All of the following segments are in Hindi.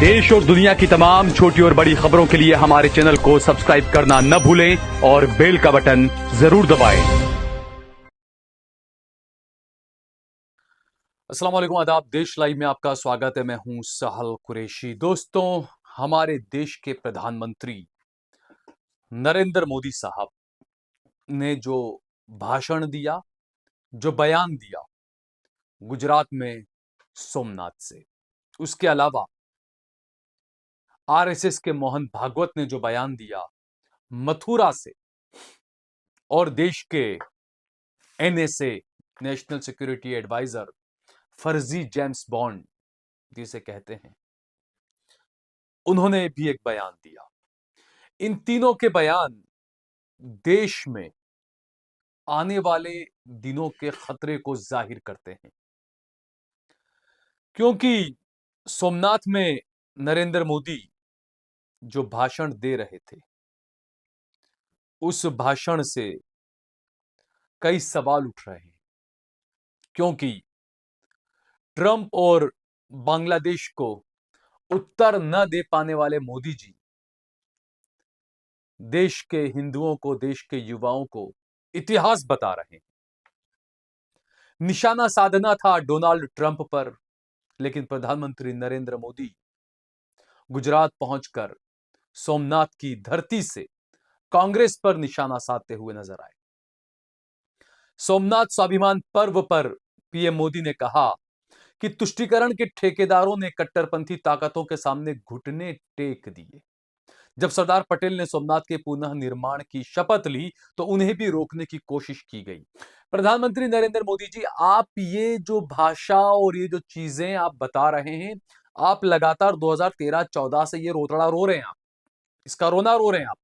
देश और दुनिया की तमाम छोटी और बड़ी खबरों के लिए हमारे चैनल को सब्सक्राइब करना न भूलें और बेल का बटन जरूर दबाएं। अस्सलाम वालेकुम, आदाब। देश लाइव में आपका स्वागत है। मैं हूं सहल कुरैशी। दोस्तों, हमारे देश के प्रधानमंत्री नरेंद्र मोदी साहब ने जो भाषण दिया, जो बयान दिया गुजरात में सोमनाथ से, उसके अलावा आरएसएस के मोहन भागवत ने जो बयान दिया मथुरा से, और देश के एनएसए नेशनल सिक्योरिटी एडवाइजर फर्जी जेम्स बॉन्ड जिसे कहते हैं, उन्होंने भी एक बयान दिया। इन तीनों के बयान देश में आने वाले दिनों के खतरे को जाहिर करते हैं, क्योंकि सोमनाथ में नरेंद्र मोदी जो भाषण दे रहे थे, उस भाषण से कई सवाल उठ रहे हैं, क्योंकि ट्रंप और बांग्लादेश को उत्तर न दे पाने वाले मोदी जी देश के हिंदुओं को, देश के युवाओं को इतिहास बता रहे हैं। निशाना साधना था डोनाल्ड ट्रंप पर, लेकिन प्रधानमंत्री नरेंद्र मोदी गुजरात पहुंचकर सोमनाथ की धरती से कांग्रेस पर निशाना साधते हुए नजर आए। सोमनाथ स्वाभिमान पर्व पर पीएम मोदी ने कहा कि तुष्टीकरण के ठेकेदारों ने कट्टरपंथी ताकतों के सामने घुटने टेक दिए। जब सरदार पटेल ने सोमनाथ के पुनः निर्माण की शपथ ली तो उन्हें भी रोकने की कोशिश की गई। प्रधानमंत्री नरेंद्र मोदी जी, आप ये जो भाषा और ये जो चीजें आप बता रहे हैं, आप लगातार 2013-14 से ये रोतड़ा रो रहे हैं, आप इसका रोना रो रहे हैं, आप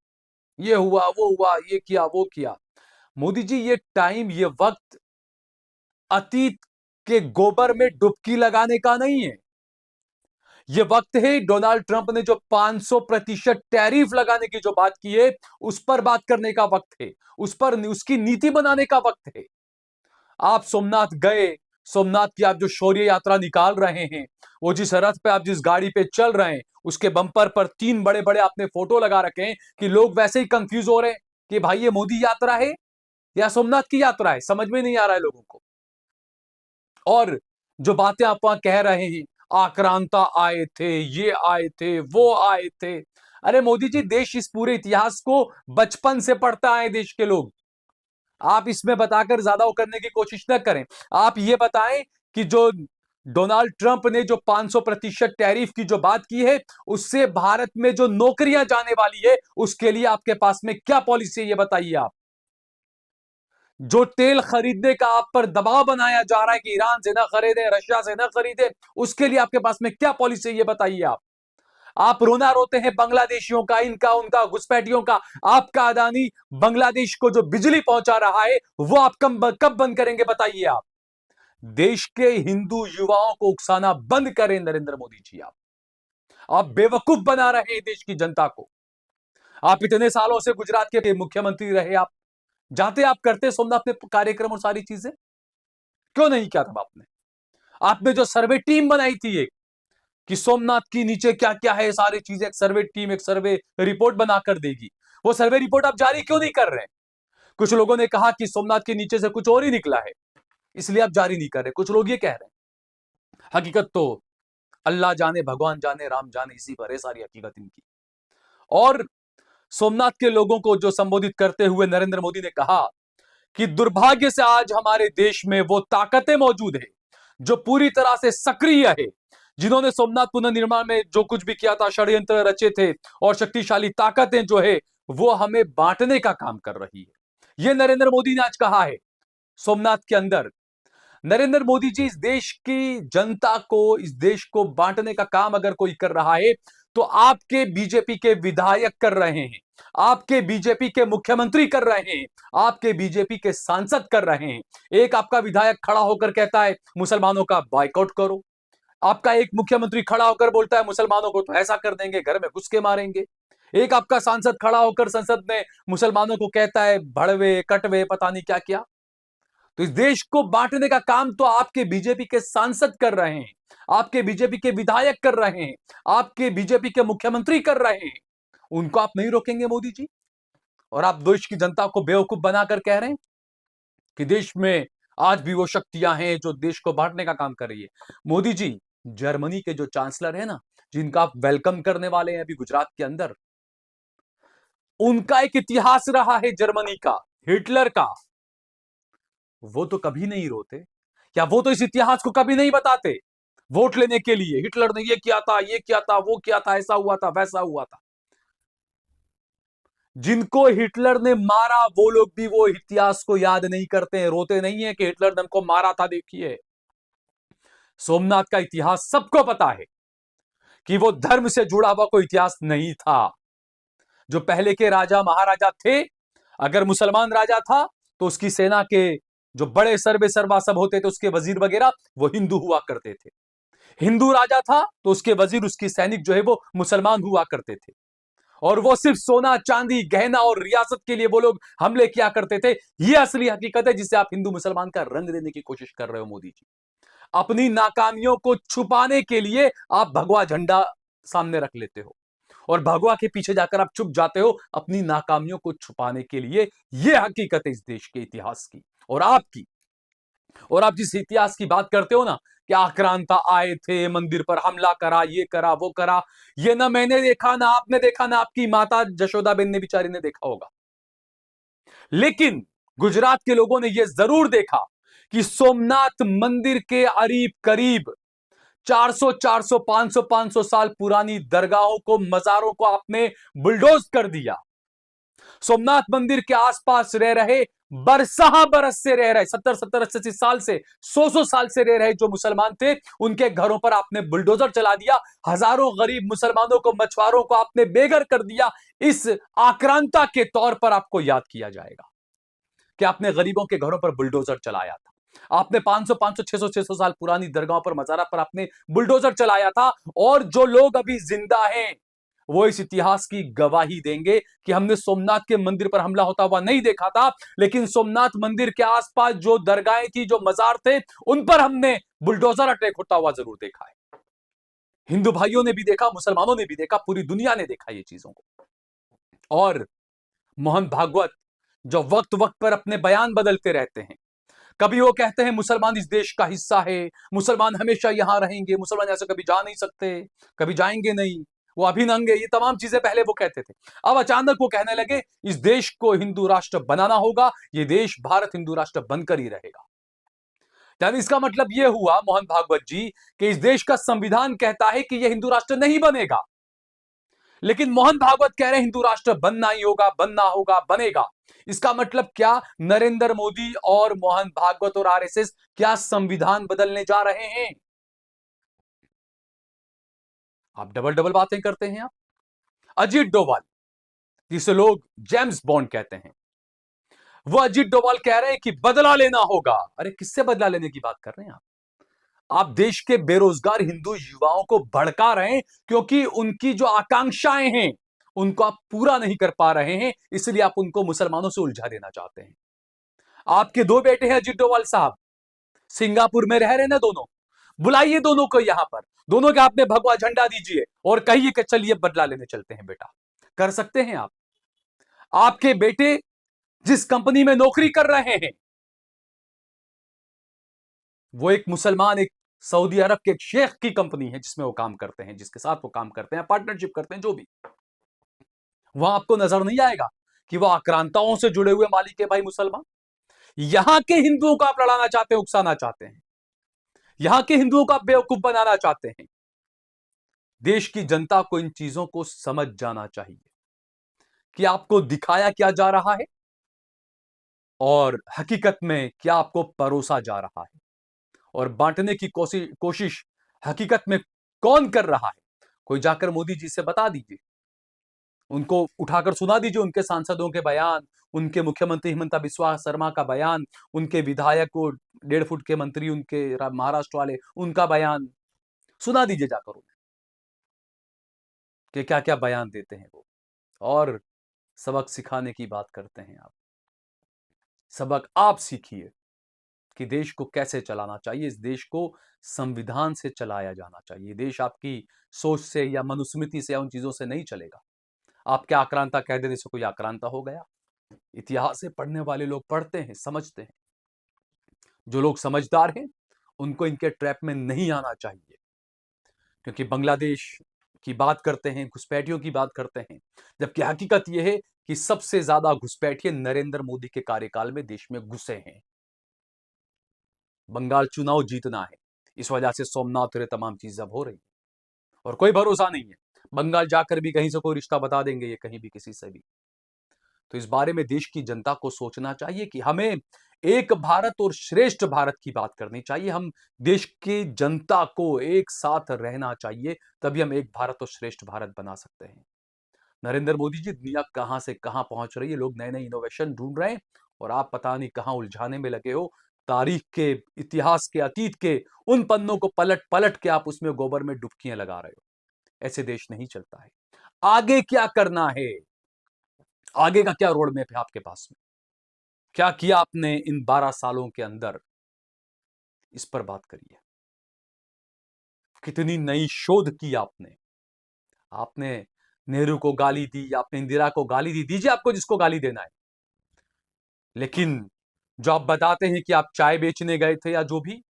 ये हुआ वो हुआ, ये किया वो किया। मोदी जी, ये टाइम, ये वक्त अतीत के गोबर में डुबकी लगाने का नहीं है। ये वक्त है डोनाल्ड ट्रंप ने जो 500% टैरिफ लगाने की जो बात की है, उस पर बात करने का वक्त है, उस पर उसकी नीति बनाने का वक्त है। आप सोमनाथ गए, सोमनाथ की आप जो शौर्य यात्रा निकाल रहे हैं, वो जिस रथ पे आप जिस गाड़ी पे चल रहे हैं, उसके बम्पर पर 3 बड़े बड़े आपने फोटो लगा रखे हैं कि लोग वैसे ही कंफ्यूज हो रहे हैं कि भाई ये मोदी यात्रा है या सोमनाथ की यात्रा है, समझ में नहीं आ रहा है लोगों को। और जो बातें आप वहां कह रहे हैं, आक्रांता आए थे, ये आए थे, वो आए थे। अरे मोदी जी, देश इस पूरे इतिहास को बचपन से पढ़ता है, देश के लोग। आप इसमें बताकर ज्यादा वो करने की कोशिश न करें। आप ये बताएं कि जो डोनाल्ड ट्रंप ने जो 500% टैरिफ की जो बात की है, उससे भारत में जो नौकरियां जाने वाली है, उसके लिए आपके पास में क्या पॉलिसी है, ये बताइए आप। जो तेल खरीदने का आप पर दबाव बनाया जा रहा है कि ईरान से ना खरीदे, रशिया से ना खरीदे, उसके लिए आपके पास में क्या पॉलिसी है, ये बताइए आप। आप रोना रोते हैं बांग्लादेशियों का, इनका उनका, घुसपैठियों का। आपका अदानी बांग्लादेश को जो बिजली पहुंचा रहा है, वो आप कब बंद करेंगे, बताइए आप। देश के हिंदू युवाओं को उकसाना बंद करें नरेंद्र मोदी जी। आप बेवकूफ बना रहे हैं देश की जनता को। आप इतने सालों से गुजरात के मुख्यमंत्री रहे, आप जाते, आप करते सोमनाथ में कार्यक्रम और सारी चीजें, क्यों नहीं किया था आपने? आपने जो सर्वे टीम बनाई थी एक, कि सोमनाथ की नीचे क्या क्या है सारी चीजें, एक सर्वे टीम, एक सर्वे रिपोर्ट बनाकर देगी, वो सर्वे रिपोर्ट आप जारी क्यों नहीं कर रहे हैं? कुछ लोगों ने कहा कि सोमनाथ के नीचे से कुछ और ही निकला है, इसलिए आप जारी नहीं कर रहे। कुछ लोग ये कह रहे हैं। हकीकत तो अल्लाह जाने, भगवान जाने, राम जाने, इसी पर है सारी हकीकत इनकी। और सोमनाथ के लोगों को जो संबोधित करते हुए नरेंद्र मोदी ने कहा कि दुर्भाग्य से आज हमारे देश में वो ताकतें मौजूद है जो पूरी तरह से सक्रिय है, जिन्होंने सोमनाथ पुनर्निर्माण में जो कुछ भी किया था, षड्यंत्र रचे थे, और शक्तिशाली ताकतें जो है वो हमें बांटने का काम कर रही है। ये नरेंद्र मोदी ने आज कहा है सोमनाथ के अंदर। नरेंद्र मोदी जी, इस देश की जनता को, इस देश को बांटने का काम अगर कोई कर रहा है तो आपके बीजेपी के विधायक कर रहे हैं, आपके बीजेपी के मुख्यमंत्री कर रहे हैं, आपके बीजेपी के सांसद कर रहे हैं। एक आपका विधायक खड़ा होकर कहता है मुसलमानों का बाइकआउट करो, आपका एक मुख्यमंत्री खड़ा होकर बोलता है मुसलमानों को तो ऐसा कर देंगे, घर में घुस के मारेंगे। एक आपका सांसद खड़ा होकर संसद में मुसलमानों को कहता है भड़वे, कटवे, पता नहीं क्या क्या। तो इस देश को बांटने का काम तो आपके बीजेपी के सांसद कर रहे हैं, आपके बीजेपी के विधायक कर रहे हैं, आपके बीजेपी के मुख्यमंत्री कर रहे हैं। उनको आप नहीं रोकेंगे मोदी जी? और आप देश की जनता को बेवकूफ बनाकर कह रहे हैं कि देश में आज भी वो शक्तियां हैं जो देश को बांटने का काम कर रही है। मोदी जी, जर्मनी के जो चांसलर है ना, जिनका आप वेलकम करने वाले हैं अभी गुजरात के अंदर, उनका एक इतिहास रहा है जर्मनी का, हिटलर का। वो तो कभी नहीं रोते, या वो तो इस इतिहास को कभी नहीं बताते वोट लेने के लिए, हिटलर ने ये किया था, ये किया था, वो किया था, ऐसा हुआ था, वैसा हुआ था। जिनको हिटलर ने मारा वो लोग भी वो इतिहास को याद नहीं करते हैं, रोते नहीं है कि हिटलर ने हमको मारा था। देखिए, सोमनाथ का इतिहास सबको पता है कि वो धर्म से जुड़ा हुआ कोई इतिहास नहीं था। जो पहले के राजा महाराजा थे, अगर मुसलमान राजा था तो उसकी सेना के जो बड़े सर्वे सर्वा सब होते थे, उसके वजीर वगैरह, वो हिंदू हुआ करते थे। हिंदू राजा था तो उसके वजीर, उसकी सैनिक जो है वो मुसलमान हुआ करते थे। और वो सिर्फ सोना चांदी गहना और रियासत के लिए वो लोग हमले किया करते थे। ये असली हकीकत है जिसे आप हिंदू मुसलमान का रंग देने की कोशिश कर रहे हो मोदी जी। अपनी नाकामियों को छुपाने के लिए आप भगवा झंडा सामने रख लेते हो और भगवा के पीछे जाकर आप चुप जाते हो अपनी नाकामियों को छुपाने के लिए। यह हकीकत है इस देश के इतिहास की और आपकी। और आप जिस इतिहास की बात करते हो ना कि आक्रांता आए थे, मंदिर पर हमला करा, ये करा, वो करा, ये ना मैंने देखा, ना आपने देखा, ना आपकी माता जशोदाबेन ने बेचारी ने देखा होगा। लेकिन गुजरात के लोगों ने यह जरूर देखा कि सोमनाथ मंदिर के करीब करीब 400 400 500 500 साल पुरानी दरगाहों को, मजारों को आपने बुलडोज कर दिया। सोमनाथ मंदिर के आसपास रह रहे, बरसहा बरस से रह रहे, 70 80 साल से, 100 साल से रह रहे जो मुसलमान थे, उनके घरों पर आपने बुलडोजर चला दिया। हजारों गरीब मुसलमानों को, मछुआरों को आपने बेघर कर दिया। इस आक्रांता के तौर पर आपको याद किया जाएगा कि आपने गरीबों के घरों पर बुलडोजर चलाया था। आपने 500 500 600 साल पुरानी दरगाहों पर, मजारा पर आपने बुलडोजर चलाया था। और जो लोग अभी जिंदा हैं वो इस इतिहास की गवाही देंगे कि हमने सोमनाथ के मंदिर पर हमला होता हुआ नहीं देखा था, लेकिन सोमनाथ मंदिर के आसपास जो दरगाहें थी, जो मजार थे, उन पर हमने बुलडोजर अटैक होता हुआ जरूर देखा है। हिंदू भाइयों ने भी देखा, मुसलमानों ने भी देखा, पूरी दुनिया ने देखा ये चीजों को। और मोहन भागवत जो वक्त वक्त पर अपने बयान बदलते रहते हैं, कभी वो कहते हैं मुसलमान इस देश का हिस्सा है, मुसलमान हमेशा यहां रहेंगे, मुसलमान ऐसे कभी जा नहीं सकते, कभी जाएंगे नहीं, वो अभिनंग है, ये तमाम चीजें पहले वो कहते थे। अब अचानक वो कहने लगे इस देश को हिंदू राष्ट्र बनाना होगा, ये देश भारत हिंदू राष्ट्र बनकर ही रहेगा। यानी इसका मतलब ये हुआ मोहन भागवत जी कि इस देश का संविधान कहता है कि यह हिंदू राष्ट्र नहीं बनेगा, लेकिन मोहन भागवत कह रहे हैं हिंदू राष्ट्र बनना ही होगा, बनना होगा, बनेगा। इसका मतलब क्या? नरेंद्र मोदी और मोहन भागवत और आरएसएस क्या संविधान बदलने जा रहे हैं? आप डबल डबल बातें करते हैं। आप अजीत डोभाल, जिसे लोग जेम्स बॉन्ड कहते हैं, वो अजीत डोभाल कह रहे हैं कि बदला लेना होगा। अरे किससे बदला लेने की बात कर रहे हैं आप? आप देश के बेरोजगार हिंदू युवाओं को भड़का रहे हैं क्योंकि उनकी जो आकांक्षाएं हैं उनको आप पूरा नहीं कर पा रहे हैं, इसलिए आप उनको मुसलमानों से उलझा देना चाहते हैं। आपके दो बेटे हैं अजीत डोभाल साहब, सिंगापुर में रह रहे हैं ना दोनों, बुलाइए दोनों को यहां पर, दोनों के हाथ में भगवा झंडा दीजिए और कहिए कि चलिए बदला लेने चलते हैं। बेटा, कर सकते हैं आप? आपके बेटे जिस कंपनी में नौकरी कर रहे हैं वो एक मुसलमान, एक सऊदी अरब के एक शेख की कंपनी है जिसमें वो काम करते हैं, जिसके साथ वो काम करते हैं, पार्टनरशिप करते हैं, जो भी। वहां आपको नजर नहीं आएगा कि वो आक्रांताओं से जुड़े हुए मालिक है भाई मुसलमान। यहां के हिंदुओं को आप लड़ाना चाहते हैं, उकसाना चाहते हैं, यहां के हिंदुओं को आप बेवकूफ बनाना चाहते हैं। देश की जनता को इन चीजों को समझ जाना चाहिए कि आपको दिखाया क्या जा रहा है और हकीकत में क्या आपको परोसा जा रहा है। और बांटने की कोशिश हकीकत में कौन कर रहा है? कोई जाकर मोदी जी से बता दीजिए, उनको उठाकर सुना दीजिए उनके सांसदों के बयान, उनके मुख्यमंत्री हिमंता बिस्वा शर्मा का बयान, उनके विधायक को 1.5 फुट के मंत्री उनके महाराष्ट्र वाले, उनका बयान सुना दीजिए जाकर उन्हें कि क्या क्या बयान देते हैं वो। और सबक सिखाने की बात करते हैं आप, सबक आप सीखिए। कि देश को कैसे चलाना चाहिए। इस देश को संविधान से चलाया जाना चाहिए। देश आपकी सोच से या मनुस्मृति से या उन चीजों से नहीं चलेगा। आप क्या आक्रांता कह देने से कोई आक्रांता हो गया? इतिहास से पढ़ने वाले लोग पढ़ते हैं, समझते हैं। जो लोग समझदार हैं उनको इनके ट्रैप में नहीं आना चाहिए, क्योंकि बांग्लादेश की बात करते हैं, घुसपैठियों की बात करते हैं, जबकि हकीकत यह है कि सबसे ज्यादा घुसपैठिए नरेंद्र मोदी के कार्यकाल में देश में घुसे हैं। बंगाल चुनाव जीतना है, इस वजह से सोमनाथ और ये तमाम चीजें अब हो रही है और कोई भरोसा नहीं है। बंगाल जाकर भी कहीं से कोई रिश्ता बता देंगे ये, कहीं भी किसी से भी। तो इस बारे में देश की जनता को सोचना चाहिए कि हमें एक भारत और श्रेष्ठ भारत की बात करनी चाहिए। हम देश की जनता को एक साथ रहना चाहिए, तभी हम एक भारत और श्रेष्ठ भारत बना सकते हैं। नरेंद्र मोदी जी, दुनिया कहां से कहां पहुंच रही है, लोग नए नए इनोवेशन ढूंढ रहे हैं और आप पता नहीं कहां उलझाने में लगे हो। तारीख के, इतिहास के, अतीत के उन पन्नों को पलट पलट के आप उसमें गोबर में डुबकियां लगा रहे हो। ऐसे देश नहीं चलता है। आगे क्या करना है, आगे का क्या रोड मैप है आपके पास में, क्या किया आपने इन 12 सालों के अंदर, इस पर बात करिए। कितनी नई शोध की आपने। आपने नेहरू को गाली दी, आपने इंदिरा को गाली दी, दीजिए आपको जिसको गाली देना है, लेकिन जो आप बताते हैं कि आप चाय बेचने गए थे या जो भी,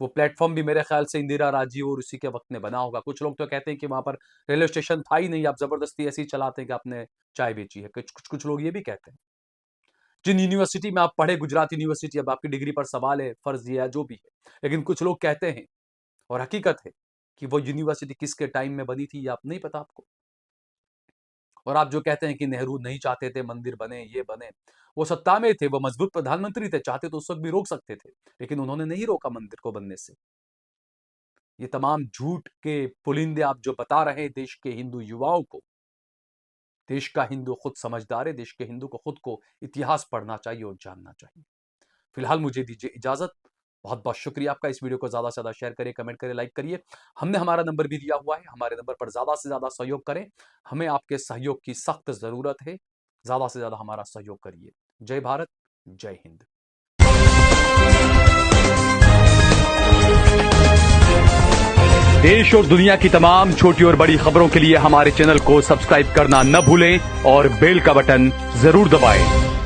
वो प्लेटफॉर्म भी मेरे ख्याल से इंदिरा राजीव और उसी के वक्त में बना होगा। कुछ लोग तो कहते हैं कि वहां पर रेलवे स्टेशन था ही नहीं, आप जबरदस्ती ऐसे ही चलाते हैं कि आपने चाय बेची है। कुछ लोग ये भी कहते हैं। जिन यूनिवर्सिटी में आप पढ़े, गुजरात यूनिवर्सिटी, अब आपकी डिग्री पर सवाल है, फर्ज या जो भी है, लेकिन कुछ लोग कहते हैं और हकीकत है कि वो यूनिवर्सिटी किसके टाइम में बनी थी ये आप नहीं पता आपको। और आप जो कहते हैं कि नेहरू नहीं चाहते थे मंदिर बने, ये बने, वो सत्ता में थे, वो मजबूत प्रधानमंत्री थे, चाहते तो उस वक्त भी रोक सकते थे, लेकिन उन्होंने नहीं रोका मंदिर को बनने से। ये तमाम झूठ के पुलिंदे आप जो बता रहे हैं देश के हिंदू युवाओं को, देश का हिंदू खुद समझदार है, देश के हिंदू को खुद को इतिहास पढ़ना चाहिए और जानना चाहिए। फिलहाल मुझे दीजिए इजाजत। बहुत बहुत शुक्रिया आपका। इस वीडियो को ज्यादा से ज्यादा शेयर करिए, कमेंट करिए, लाइक करिए। हमने हमारा नंबर भी दिया हुआ है, हमारे नंबर पर ज्यादा से ज्यादा सहयोग करें। हमें आपके सहयोग की सख्त जरूरत है। ज्यादा से ज्यादा हमारा सहयोग करिए। जय भारत, जय हिंद। देश और दुनिया की तमाम छोटी और बड़ी खबरों के लिए हमारे चैनल को सब्सक्राइब करना न भूलें और बेल का बटन जरूर दबाएं।